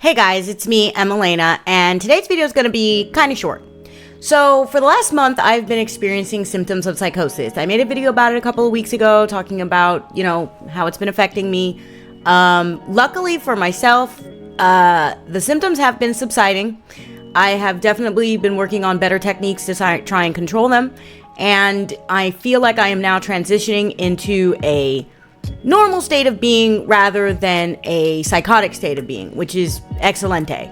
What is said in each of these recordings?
Hey guys, it's me, Emelena, and today's video is going to be kind of short. So, for the last month, I've been experiencing symptoms of psychosis. I made a video about it a couple of weeks ago, talking about, how it's been affecting me. Luckily for myself, the symptoms have been subsiding. I have definitely been working on better techniques to try and control them, and I feel like I am now transitioning into a normal state of being rather than a psychotic state of being, which is excelente.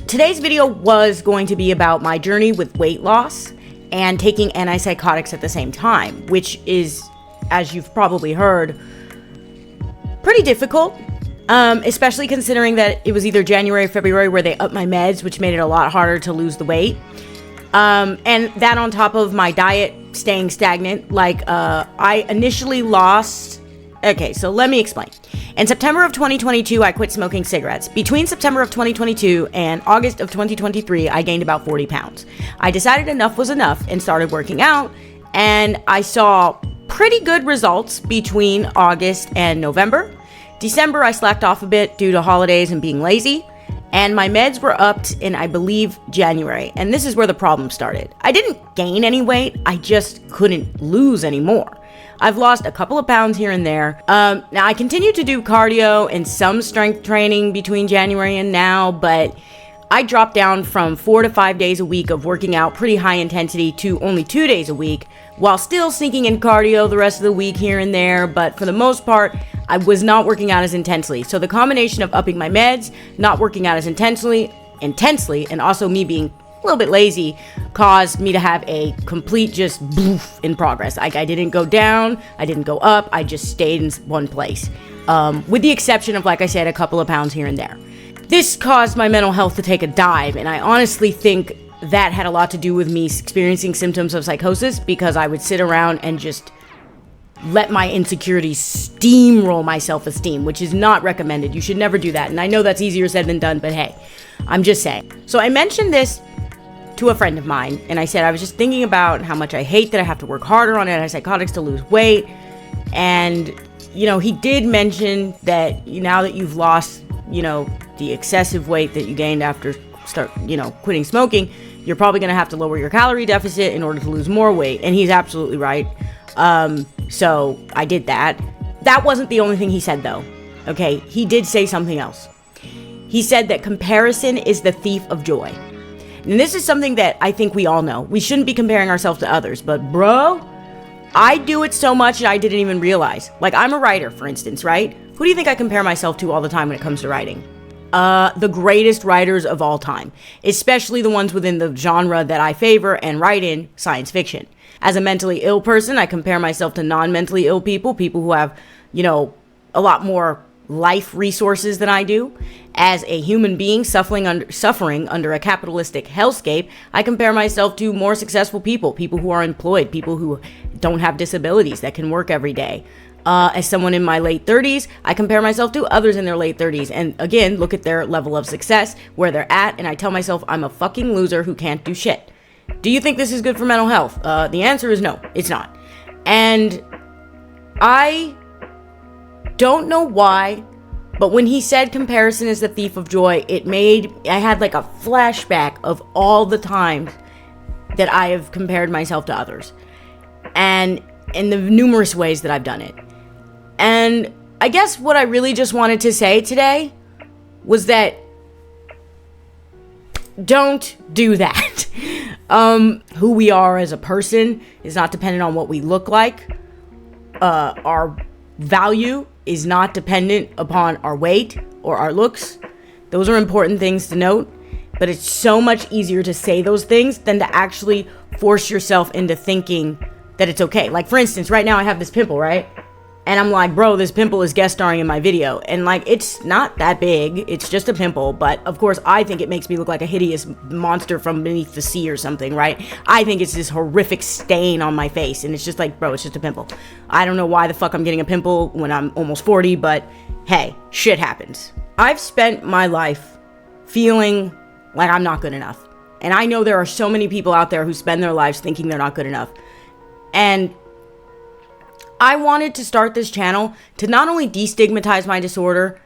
Today's video was going to be about my journey with weight loss and taking antipsychotics at the same time, which is, as you've probably heard, pretty difficult, especially considering that it was either January or February where they upped my meds, which made it a lot harder to lose the weight. And that on top of my diet staying stagnant, I initially lost... Okay, so let me explain. In September of 2022, I quit smoking cigarettes. Between September of 2022 and August of 2023, I gained about 40 pounds. I decided enough was enough and started working out, and I saw pretty good results between August and November. December, I slacked off a bit due to holidays and being lazy, and my meds were upped in, I believe, January. And this is where the problem started. I didn't gain any weight, I just couldn't lose any more. I've lost a couple of pounds here and there. Now, I continue to do cardio and some strength training between January and now, but I dropped down from 4 to 5 days a week of working out pretty high intensity to only 2 days a week, while still sneaking in cardio the rest of the week here and there. But for the most part, I was not working out as intensely. So the combination of upping my meds, not working out as intensely, and also me being a little bit lazy caused me to have a complete just boof in progress. I didn't go down, I didn't go up, I just stayed in one place. With the exception of, like I said, a couple of pounds here and there. This caused my mental health to take a dive, and I honestly think that had a lot to do with me experiencing symptoms of psychosis, because I would sit around and just let my insecurities steamroll my self-esteem, which is not recommended. You should never do that. And I know that's easier said than done, but hey, I'm just saying. So I mentioned this to a friend of mine, and I said I was just thinking about how much I hate that I have to work harder on antipsychotics to lose weight. And he did mention that now that you've lost the excessive weight that you gained after quitting smoking, you're probably going to have to lower your calorie deficit in order to lose more weight. And he's absolutely right. So I did that. That wasn't the only thing he said, though. Okay, he did say something else. He said that comparison is the thief of joy. And this is something that I think we all know. We shouldn't be comparing ourselves to others, but bro, I do it so much that I didn't even realize. Like, I'm a writer, for instance, right? Who do you think I compare myself to all the time when it comes to writing? The greatest writers of all time, especially the ones within the genre that I favor and write in, science fiction. As a mentally ill person, I compare myself to non-mentally ill people who have, a lot more life resources than I do. As a human being suffering under a capitalistic hellscape, I compare myself to more successful people who are employed, people who don't have disabilities that can work every day. As someone in my late 30s, I compare myself to others in their late 30s, and again, look at their level of success, where they're at, and I tell myself I'm a fucking loser who can't do shit. Do you think this is good for mental health? The answer is no, it's not. And I don't know why, but when he said comparison is the thief of joy, I had like a flashback of all the times that I have compared myself to others, and in the numerous ways that I've done it. And I guess what I really just wanted to say today was that don't do that. Who we are as a person is not dependent on what we look like. Our value is not dependent upon our weight or our looks. Those are important things to note, but it's so much easier to say those things than to actually force yourself into thinking that it's okay. Like, for instance, right now I have this pimple, right? And I'm like, bro, this pimple is guest starring in my video. And like, it's not that big. It's just a pimple. But of course, I think it makes me look like a hideous monster from beneath the sea or something, right? I think it's this horrific stain on my face. And it's just like, bro, it's just a pimple. I don't know why the fuck I'm getting a pimple when I'm almost 40, but hey, shit happens. I've spent my life feeling like I'm not good enough. And I know there are so many people out there who spend their lives thinking they're not good enough. And I wanted to start this channel to not only destigmatize my disorder,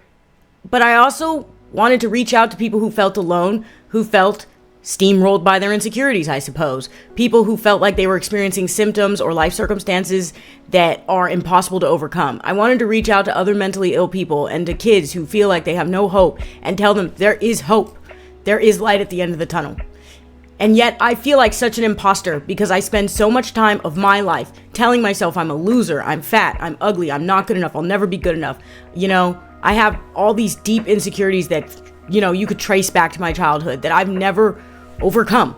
but I also wanted to reach out to people who felt alone, who felt steamrolled by their insecurities, I suppose. People who felt like they were experiencing symptoms or life circumstances that are impossible to overcome. I wanted to reach out to other mentally ill people and to kids who feel like they have no hope and tell them there is hope. There is light at the end of the tunnel. And yet I feel like such an imposter because I spend so much time of my life telling myself I'm a loser, I'm fat, I'm ugly, I'm not good enough, I'll never be good enough. I have all these deep insecurities that, you could trace back to my childhood that I've never overcome.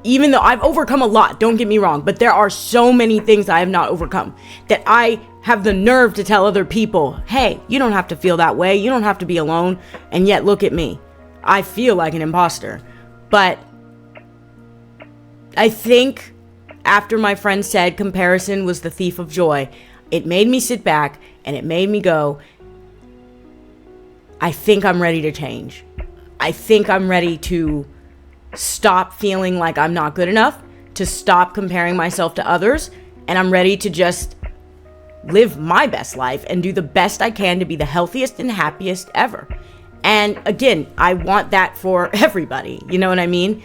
Even though I've overcome a lot, don't get me wrong, but there are so many things I have not overcome that I have the nerve to tell other people, hey, you don't have to feel that way, you don't have to be alone, and yet look at me. I feel like an imposter. But I think after my friend said comparison was the thief of joy, it made me sit back and it made me go, I think I'm ready to change. I think I'm ready to stop feeling like I'm not good enough, to stop comparing myself to others, and I'm ready to just live my best life and do the best I can to be the healthiest and happiest ever. And again, I want that for everybody, you know what I mean?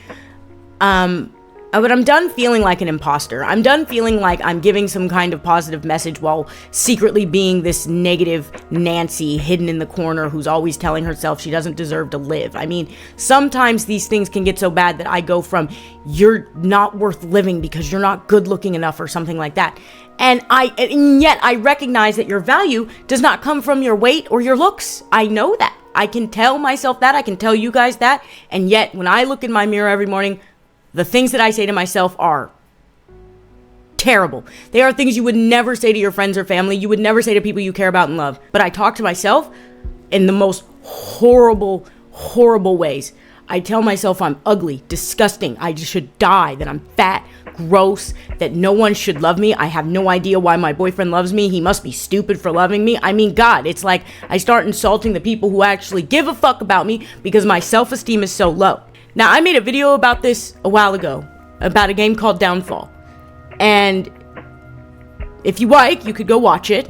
But I'm done feeling like an imposter. I'm done feeling like I'm giving some kind of positive message while secretly being this negative Nancy hidden in the corner who's always telling herself she doesn't deserve to live. I mean, sometimes these things can get so bad that I go from, you're not worth living because you're not good looking enough or something like that. And yet I recognize that your value does not come from your weight or your looks. I know that. I can tell myself that. I can tell you guys that. And yet when I look in my mirror every morning, the things that I say to myself are terrible. They are things you would never say to your friends or family. You would never say to people you care about and love. But I talk to myself in the most horrible, horrible ways. I tell myself I'm ugly, disgusting, I should die, that I'm fat, gross, that no one should love me. I have no idea why my boyfriend loves me. He must be stupid for loving me. I mean, God, it's like I start insulting the people who actually give a fuck about me because my self-esteem is so low. Now, I made a video about this a while ago, about a game called Downfall. And if you like, you could go watch it.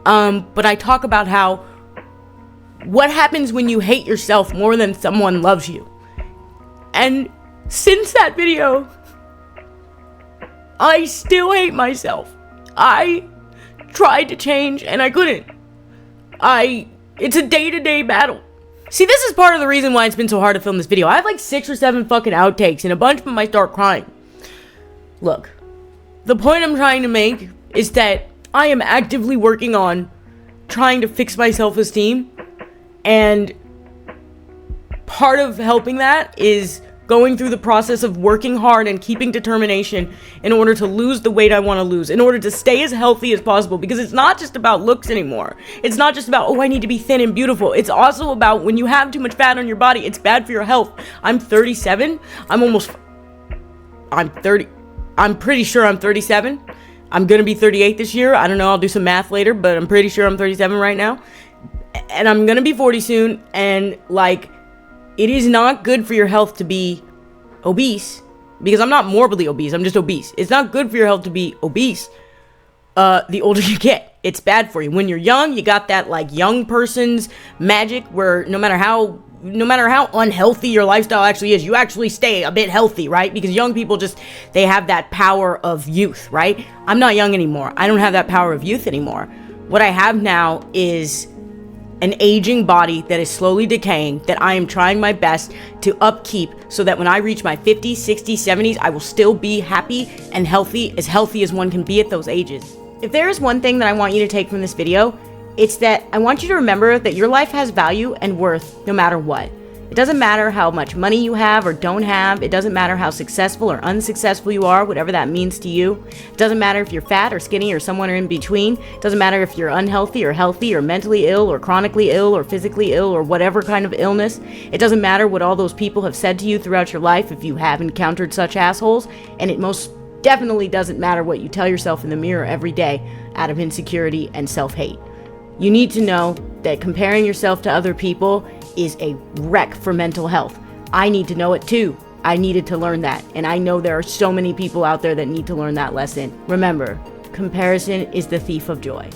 But I talk about what happens when you hate yourself more than someone loves you. And since that video, I still hate myself. I tried to change and I couldn't. It's a day-to-day battle. See, this is part of the reason why it's been so hard to film this video. I have like 6 or 7 fucking outtakes and a bunch of them I start crying. Look, the point I'm trying to make is that I am actively working on trying to fix my self-esteem, and part of helping that is going through the process of working hard and keeping determination in order to lose the weight I want to lose, in order to stay as healthy as possible, because it's not just about looks anymore. It's not just about, I need to be thin and beautiful. It's also about when you have too much fat on your body, it's bad for your health. I'm 37. I'm 30. I'm pretty sure I'm 37. I'm going to be 38 this year. I don't know. I'll do some math later, but I'm pretty sure I'm 37 right now. And I'm going to be 40 soon. And it is not good for your health to be obese, because I'm not morbidly obese. I'm just obese. It's not good for your health to be obese. The older you get, it's bad for you. When you're young, you got that young person's magic where no matter how unhealthy your lifestyle actually is, you actually stay a bit healthy, right? Because young people they have that power of youth, right? I'm not young anymore. I don't have that power of youth anymore. What I have now is an aging body that is slowly decaying, that I am trying my best to upkeep so that when I reach my 50s, 60s, 70s, I will still be happy and healthy as one can be at those ages. If there is one thing that I want you to take from this video, it's that I want you to remember that your life has value and worth no matter what. It doesn't matter how much money you have or don't have. It doesn't matter how successful or unsuccessful you are, whatever that means to you. It doesn't matter if you're fat or skinny or somewhere in between. It doesn't matter if you're unhealthy or healthy or mentally ill or chronically ill or physically ill or whatever kind of illness. It doesn't matter what all those people have said to you throughout your life if you have encountered such assholes. And it most definitely doesn't matter what you tell yourself in the mirror every day out of insecurity and self-hate. You need to know that comparing yourself to other people is a wreck for mental health. I need to know it too. I needed to learn that. And I know there are so many people out there that need to learn that lesson. Remember, comparison is the thief of joy.